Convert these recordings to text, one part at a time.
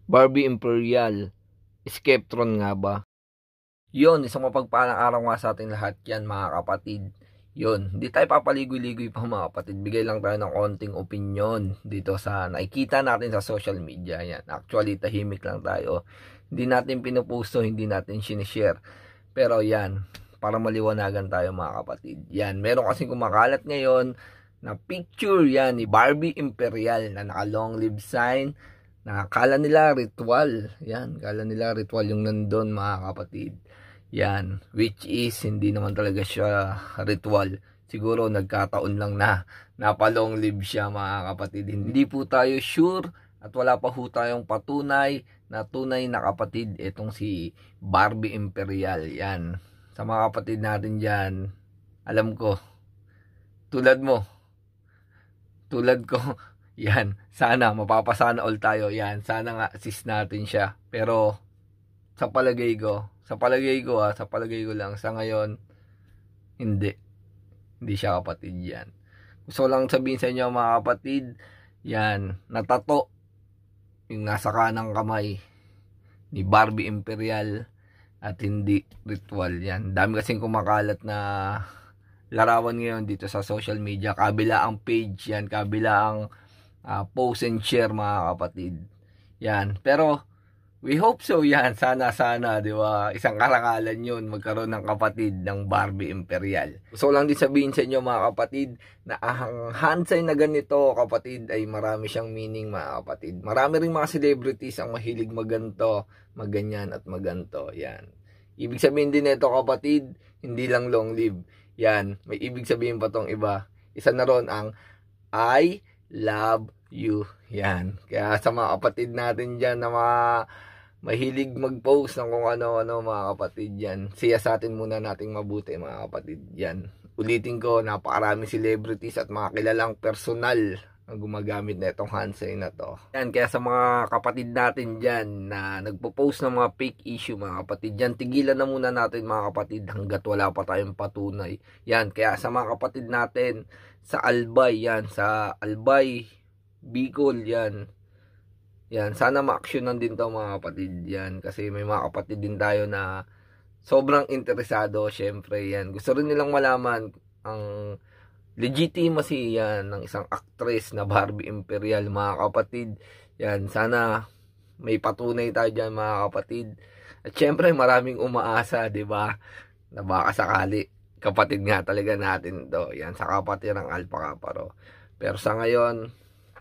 Barbie Imperial, Skeptron nga ba? Yun, isang mapagpalang araw nga sa ating lahat yan mga kapatid. Yun, hindi tayo papaligoy-ligoy pa mga kapatid. Bigay lang tayo ng konting opinion dito sa nakikita natin sa social media. Yan, actually tahimik lang tayo. Hindi natin pinupusto, hindi natin sinishare. Pero yan, para maliwanagan tayo mga kapatid. Yan, meron kasing kumakalat ngayon na picture yan ni Barbie Imperial na naka long live sign. Nakakala nila ritual. Yan, kala nila ritual yung nandun mga kapatid. Yan, which is hindi naman talaga siya ritual. Siguro nagkataon lang na napalong live siya mga kapatid. Hindi po tayo sure at wala pa po tayong patunay na tunay na kapatid itong si Barbie Imperial. Yan, sa mga kapatid natin dyan, alam ko, tulad mo, tulad ko, yan, sana mapapasana all tayo. Yan, sana nga assist natin siya. Pero sa palagay ko lang sa ngayon, hindi siya kapatid yan. Gusto ko lang sabihin sa inyo mga kapatid, yan, natato yung nasa kanang kamay ni Barbie Imperial at hindi ritual. Yan, dami kasing kumakalat na larawan ngayon dito sa social media, kabila ang page yan, kabila ang post and share mga kapatid. Yan, pero we hope so yan. Sana, di ba? Isang karangalan yun, magkaroon ng kapatid ng Barbie Imperial. Gusto ko lang din sabihin sa inyo mga kapatid, na ang hand sign na ganito kapatid ay marami siyang meaning mga kapatid. Marami ring mga celebrities ang mahilig maganto, maganyan at maganto. Yan. Ibig sabihin din nito kapatid, hindi lang long live. Yan. May ibig sabihin pa tong iba. Isa na ron ang I love you. Yan. Kaya sa mga kapatid natin dyan na mga mahilig mag-post ng kung ano-ano mga kapatid yan, siyasatin muna nating mabuti mga kapatid yan. Ulitin ko, napakaraming celebrities at mga kilalang personal ang gumagamit na itong hand sign na to. Yan, kaya sa mga kapatid natin dyan na nagpo-post ng mga fake issue mga kapatid yan, tigilan na muna natin mga kapatid hanggat wala pa tayong patunay. Yan, kaya sa mga kapatid natin sa Albay, yan, sa Albay, Bicol, yan, sana ma-actionan din to mga kapatid yan. Kasi may mga kapatid din tayo na sobrang interesado. Syempre yan, gusto rin nilang malaman ang legitimacy yan ng isang actress na Barbie Imperial mga kapatid. Yan, sana may patunay tayo dyan mga kapatid. At syempre maraming umaasa, di ba, na baka sakali kapatid nga talaga natin to. Yan, sa kapatid ng Alpha Kaparo. Pero sa ngayon,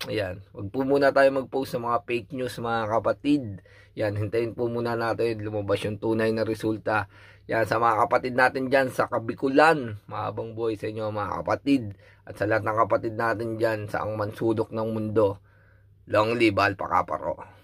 ayan, wag po muna tayo mag-post ng mga fake news mga kapatid. Yan, hintayin po muna natin lumabas yung tunay na resulta. Yan, sa mga kapatid natin dyan sa Kabikulan, mahabang buhay sa inyo mga kapatid. At sa lahat ng kapatid natin dyan sa ang mansulok ng mundo, long live Alpha Kaparo.